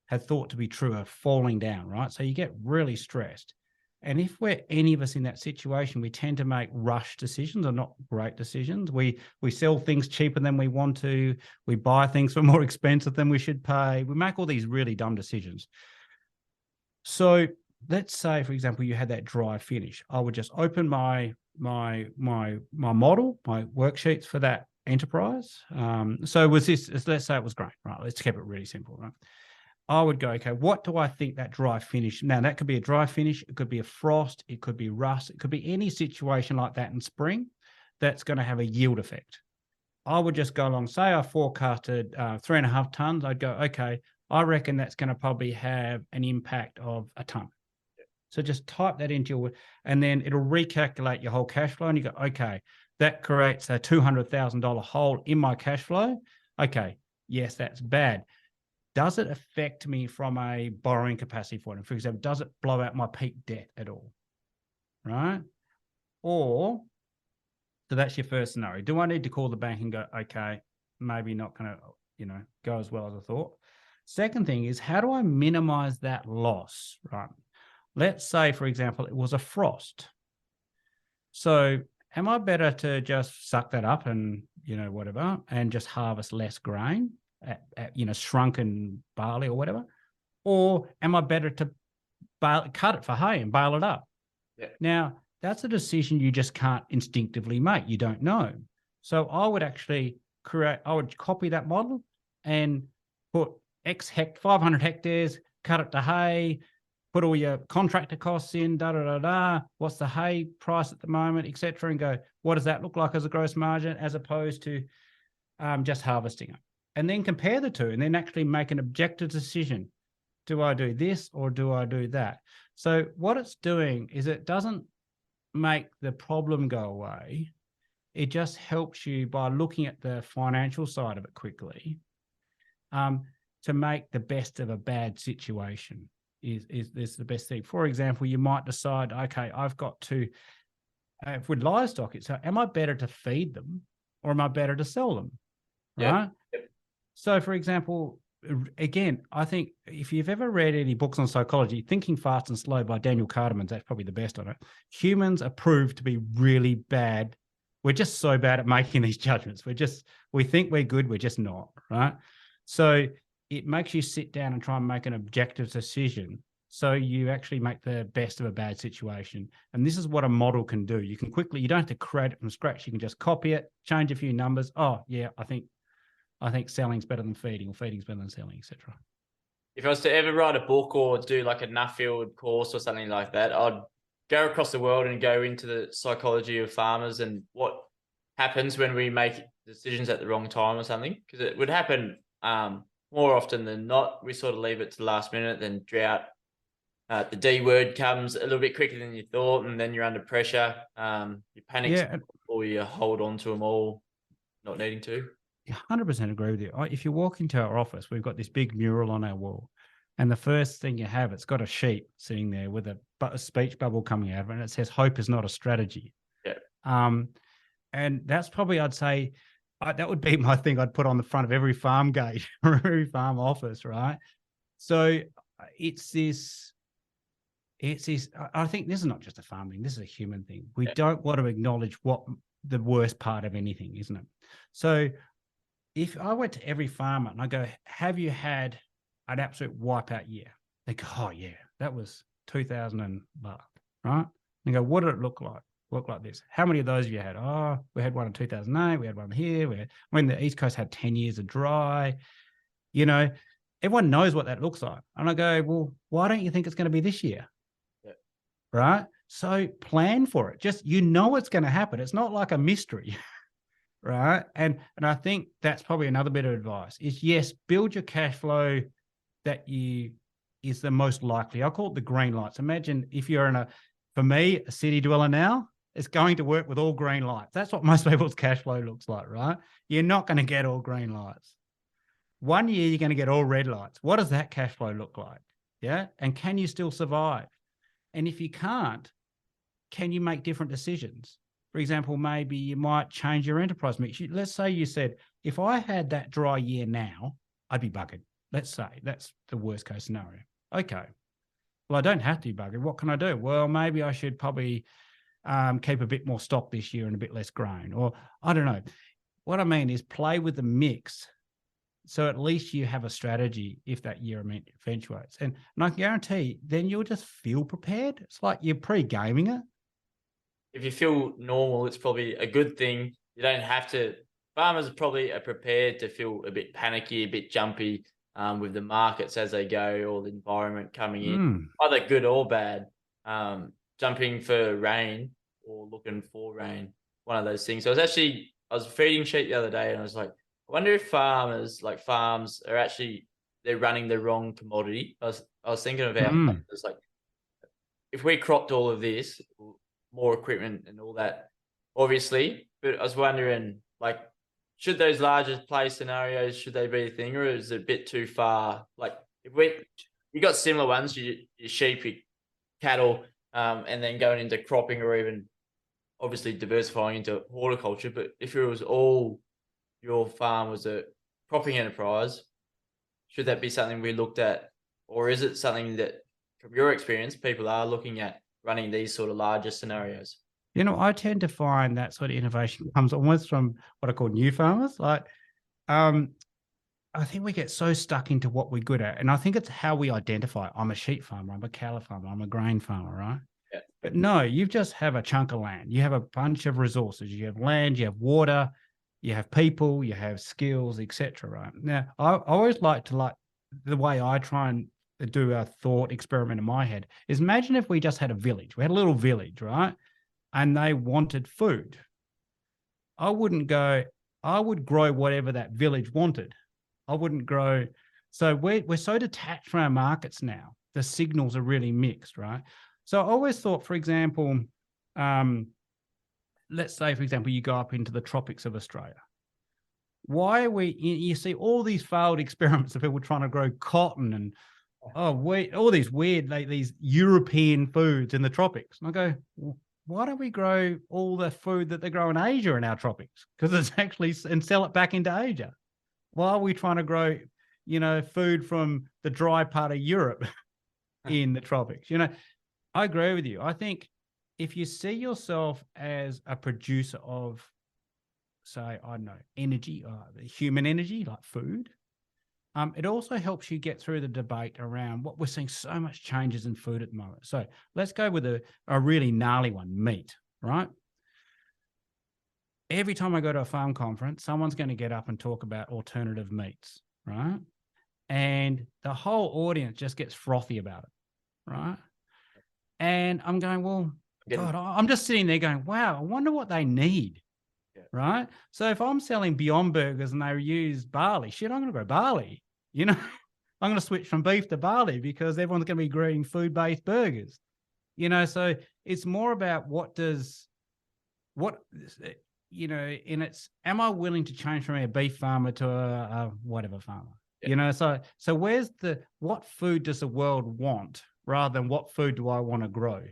had thought to be true are falling down, right? So you get really stressed. And if we're any of us in that situation, we tend to make rush decisions or not great decisions. We sell things cheaper than we want to. We buy things for more expensive than we should pay. We make all these really dumb decisions. So let's say, for example, you had that dry finish. I would just open my model, my worksheets for that enterprise. So was this, let's say it was grain, right? Let's keep it really simple, right? I would go, okay, what do I think that dry finish? Now, that could be a dry finish. It could be a frost. It could be rust. It could be any situation like that in spring that's going to have a yield effect. I would just go along, say I forecasted 3.5 tons. I'd go, okay, I reckon that's going to probably have an impact of a ton. So just type that into your, and then it'll recalculate your whole cash flow. And you go, okay, that creates a $200,000 hole in my cash flow. Okay, yes, that's bad. Does it affect me from a borrowing capacity point? For example, does it blow out my peak debt at all? Right? Or, so that's your first scenario. Do I need to call the bank and go, okay, maybe not going to, go as well as I thought? Second thing is, how do I minimize that loss? Right? Let's say, for example, it was a frost. So am I better to just suck that up and, whatever, and just harvest less grain at shrunken barley or whatever? Or am I better to cut it for hay and bale it up? Yeah. Now, that's a decision you just can't instinctively make. You don't know. So I would actually copy that model and put 500 hectares, cut it to hay, put all your contractor costs in, what's the hay price at the moment, et cetera, and go, what does that look like as a gross margin as opposed to just harvesting it? And then compare the two and then actually make an objective decision. Do I do this or do I do that? So what it's doing is it doesn't make the problem go away. It just helps you by looking at the financial side of it quickly to make the best of a bad situation. Is the best thing. For example, you might decide, okay, I've got to, with livestock, it's am I better to feed them or am I better to sell them? Right? Yep. So, for example, again, I think if you've ever read any books on psychology, Thinking Fast and Slow by Daniel Kahneman, that's probably the best on it. Humans are proved to be really bad. We're just so bad at making these judgments. We think we're good, we're just not, right? So it makes you sit down and try and make an objective decision. So you actually make the best of a bad situation. And this is what a model can do. You don't have to create it from scratch. You can just copy it, change a few numbers. Oh, yeah, I think selling's better than feeding, or feeding's better than selling, etc. If I was to ever write a book or do like a Nuffield course or something like that, I'd go across the world and go into the psychology of farmers and what happens when we make decisions at the wrong time or something. Because it would happen more often than not. We sort of leave it to the last minute, then drought. The D word comes a little bit quicker than you thought, and then you're under pressure. You panic or you hold on to them all, not needing to. 100% agree with you. If you walk into our office, we've got this big mural on our wall, and the first thing you have, it's got a sheep sitting there with a speech bubble coming out of it, and it says, "Hope is not a strategy." Yeah. And that's probably, I'd say, that would be my thing I'd put on the front of every farm gate or every farm office, right? So it's this, I think this is not just a farm thing, this is a human thing. We don't want to acknowledge what the worst part of anything, isn't it? So if I went to every farmer and I go, have you had an absolute wipeout year? They go, oh yeah, that was 2000 and blah, right? And go, what did it look like? Look like this. How many of those have you had? Oh, we had one in 2008. We had one here. The East Coast had 10 years of dry. Everyone knows what that looks like. And I go, well, why don't you think it's going to be this year? Yeah. Right? So plan for it. Just, it's going to happen. It's not like a mystery. Right. And I think that's probably another bit of advice is, yes, build your cash flow that is the most likely. I call it the green lights. Imagine if you're for me, a city dweller now, it's going to work with all green lights. That's what most people's cash flow looks like, right? You're not going to get all green lights. 1 year, you're going to get all red lights. What does that cash flow look like? Yeah. And can you still survive? And if you can't, can you make different decisions? for example, maybe you might change your enterprise mix. Let's say you said, if I had that dry year now, I'd be buggered. Let's say that's the worst case scenario. Okay. Well, I don't have to be buggered. What can I do? Well, maybe I should probably keep a bit more stock this year and a bit less grain, or I don't know. What I mean is play with the mix. So at least you have a strategy if that year eventuates. And I can guarantee then you'll just feel prepared. It's like you're pre-gaming it. If you feel normal, it's probably a good thing. You don't have to. Farmers probably are prepared to feel a bit panicky, a bit jumpy with the markets as they go, or the environment coming in, either good or bad. Jumping for rain or looking for rain, one of those things. So I was feeding sheep the other day, and I was like, I wonder if farms are actually, they're running the wrong commodity. I was thinking about it's like, if we cropped all of this, more equipment and all that, obviously, but I was wondering, like, should those larger play scenarios, should they be a thing, or is it a bit too far? Like, if you got similar ones, your sheep, your cattle, and then going into cropping, or even obviously diversifying into horticulture. But if it was all your farm was a cropping enterprise, should that be something we looked at, or is it something that, from your experience, people are looking at running these sort of larger scenarios? I tend to find that sort of innovation comes almost from what I call new farmers. Like, I think we get so stuck into what we're good at. And I think it's how we identify. I'm a sheep farmer, I'm a cattle farmer, I'm a grain farmer, right? Yeah. But no, you just have a chunk of land. You have a bunch of resources. You have land, you have water, you have people, you have skills, etc. Right? Now, I always like the way I try and do a thought experiment in my head is, imagine if we just had a village. We had a little village, right? And they wanted food. I would grow whatever that village wanted. I wouldn't grow. So we're so detached from our markets now. The signals are really mixed, right? So I always thought, for example, let's say, for example, you go up into the tropics of Australia. Why are you see all these failed experiments of people trying to grow cotton and all these weird, like these European foods in the tropics. And I go, why don't we grow all the food that they grow in Asia in our tropics? Because it's actually, and sell it back into Asia. Why are we trying to grow, food from the dry part of Europe in the tropics? I agree with you. I think if you see yourself as a producer of, say, I don't know, energy, human energy, like food, it also helps you get through the debate around what we're seeing so much changes in food at the moment. So let's go with a really gnarly one, meat, right? Every time I go to a farm conference, someone's going to get up and talk about alternative meats, right? And the whole audience just gets frothy about it, right? And I'm going, well, God, I'm just sitting there going, wow, I wonder what they need, right? So if I'm selling Beyond Burgers and they use barley, shit, I'm going to grow barley. I'm going to switch from beef to barley because everyone's going to be growing food-based burgers. So it's more about and it's, am I willing to change from a beef farmer to a whatever farmer? Yeah. So what food does the world want rather than what food do I want to grow?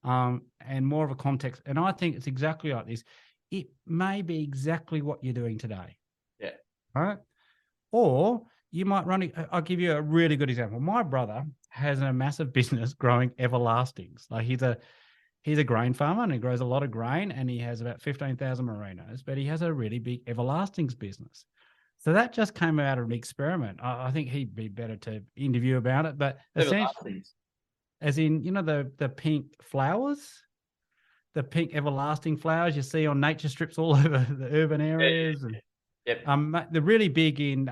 And more of a context. And I think it's exactly like this. It may be exactly what you're doing today. Yeah. Right. Or you might I'll give you a really good example. My brother has a massive business growing everlastings. Like he's a grain farmer and he grows a lot of grain and he has about 15,000 merinos, but he has a really big everlastings business. So that just came out of an experiment. I think he'd be better to interview about it, but essentially, as in, the pink flowers, the pink everlasting flowers you see on nature strips all over the urban areas. Yep. They're really big in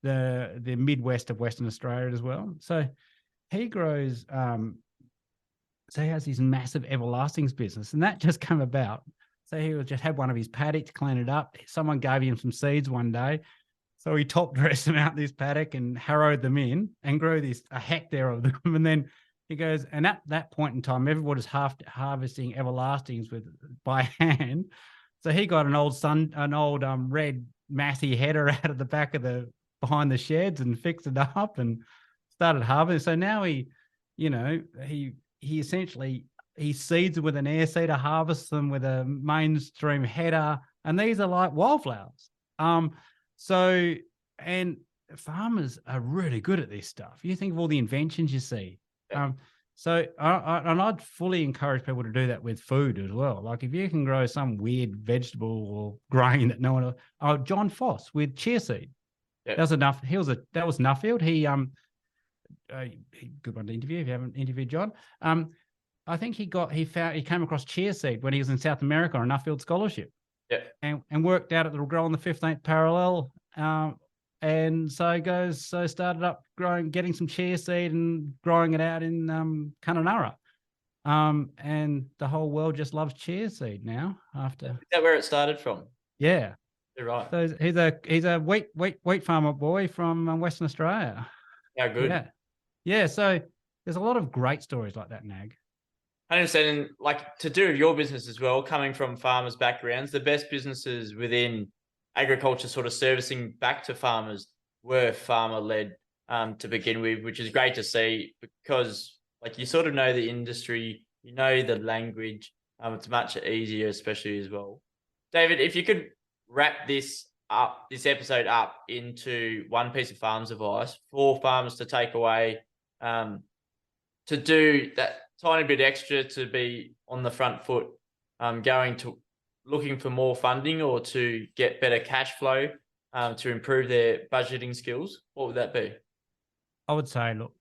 the Midwest of Western Australia as well. So he grows, so he has this massive everlastings business, and that just came about. So he just had one of his paddocks, clean it up. Someone gave him some seeds one day. So he top dressed them out this paddock and harrowed them in and grew a hectare of them. And then he goes, and at that point in time, everybody's harvesting everlastings by hand. So he got an old red massey header out of the back of behind the sheds and fixed it up and started harvesting. So now he essentially he seeds them with an air seeder, harvests them with a mainstream header, and these are like wildflowers. So, and farmers are really good at this stuff. You think of all the inventions you see. Yeah. So I'd fully encourage people to do that with food as well. Like if you can grow some weird vegetable or grain that no one else, John Foss with chia seed. Yeah. That was enough. That was Nuffield. He good one to interview if you haven't interviewed John. I think he came across chia seed when he was in South America on a Nuffield scholarship. Yeah. And worked out it'll grow on the 15th parallel. And so started up getting some chia seed and growing it out in Kununurra. And the whole world just loves chia seed now after. Is that where it started from? Yeah. You're right. So he's a wheat farmer boy from Western Australia. Yeah, good. Yeah. Yeah. So there's a lot of great stories like that, Nag. I understand, and like to do your business as well, coming from farmers' backgrounds, the best businesses within agriculture sort of servicing back to farmers were farmer-led to begin with, which is great to see because like you sort of know the industry, you know the language, it's much easier, especially as well. David, if you could wrap this episode up into one piece of farm's advice for farmers to take away, to do that tiny bit extra to be on the front foot, looking for more funding or to get better cash flow, to improve their budgeting skills, what would that be? I would say, look,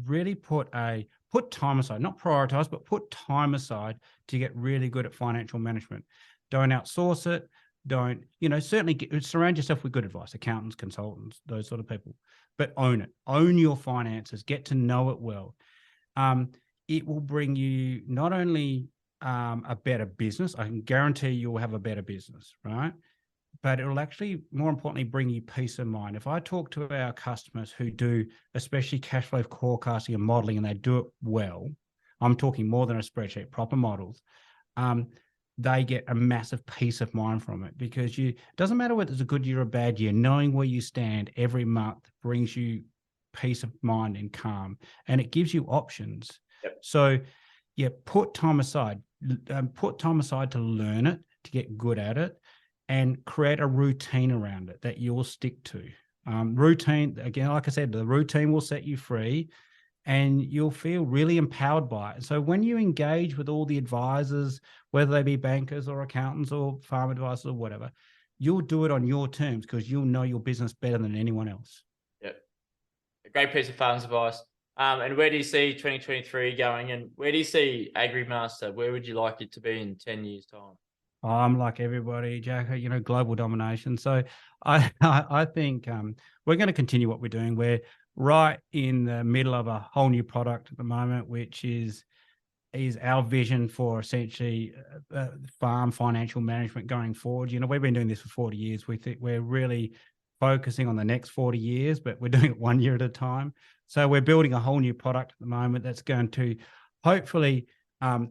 really put time aside, not prioritize, but put time aside to get really good at financial management. Don't outsource it. Don't, certainly surround yourself with good advice, accountants, consultants, those sort of people, but own it. Own your finances, get to know it well. It will bring you not only a better business, I can guarantee you'll have a better business, right? But it will actually, more importantly, bring you peace of mind. If I talk to our customers who do, especially cash flow forecasting and modeling, and they do it well, I'm talking more than a spreadsheet, proper models, they get a massive peace of mind from it because it doesn't matter whether it's a good year or a bad year, knowing where you stand every month brings you peace of mind and calm, and it gives you options. Yep. So, yeah, put time aside to learn it, to get good at it, and create a routine around it that you'll stick to. Routine, again, like I said, the routine will set you free and you'll feel really empowered by it. So when you engage with all the advisors, whether they be bankers or accountants or farm advisors or whatever, you'll do it on your terms because you'll know your business better than anyone else. Yep. A great piece of farm's advice. And where do you see 2023 going? And where do you see Agrimaster? Where would you like it to be in 10 years' time? I'm like everybody, Jack, global domination. So I think we're going to continue what we're doing. We're right in the middle of a whole new product at the moment, which is our vision for essentially farm financial management going forward. We've been doing this for 40 years. We think we're really focusing on the next 40 years, but we're doing it 1 year at a time. So we're building a whole new product at the moment that's going to hopefully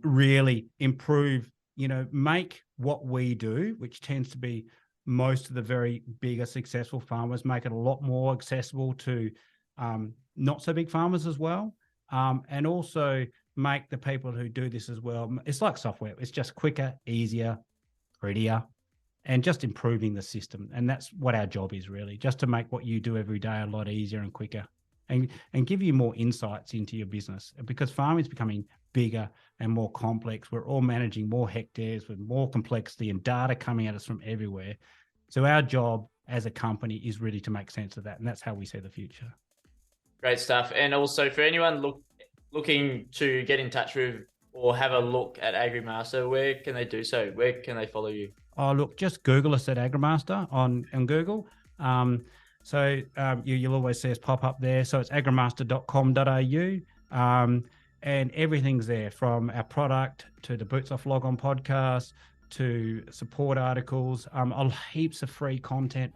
really improve, make what we do, which tends to be most of the very bigger successful farmers, make it a lot more accessible to not so big farmers as well. And also make the people who do this as well, it's like software. It's just quicker, easier, prettier, and just improving the system. And that's what our job is really, just to make what you do every day a lot easier and quicker and give you more insights into your business. Because farming is becoming bigger and more complex. We're all managing more hectares with more complexity and data coming at us from everywhere. So our job as a company is really to make sense of that. And that's how we see the future. Great stuff. And also for anyone looking to get in touch with or have a look at Agrimaster, where can they do so? Where can they follow you? Oh, look, just Google us at Agrimaster on Google. So you'll always see us pop up there. So it's agrimaster.com.au. And everything's there, from our product to the Boots Off Log On podcast to support articles, heaps of free content.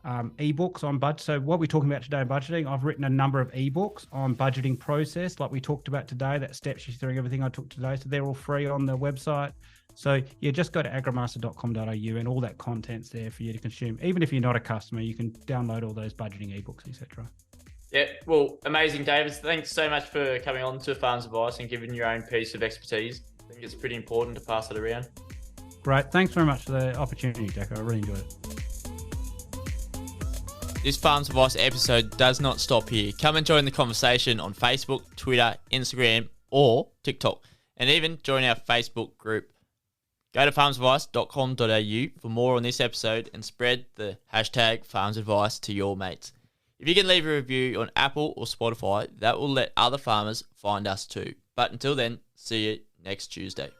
Ebooks on budget. So what we're talking about today in budgeting, I've written a number of ebooks on budgeting process, like we talked about today, that steps you through everything I took today. So they're all free on the website. So yeah, just go to agrimaster.com.au and all that content's there for you to consume. Even if you're not a customer, you can download all those budgeting ebooks, etc. Yeah, well, amazing, David. Thanks so much for coming on to Farms Advice and giving your own piece of expertise. I think it's pretty important to pass it around. Great. Thanks very much for the opportunity, Jack. I really enjoyed it. This Farms Advice episode does not stop here. Come and join the conversation on Facebook, Twitter, Instagram, or TikTok, and even join our Facebook group. Go to farmsadvice.com.au for more on this episode and spread the hashtag FarmsAdvice to your mates. If you can leave a review on Apple or Spotify, that will let other farmers find us too. But until then, see you next Tuesday.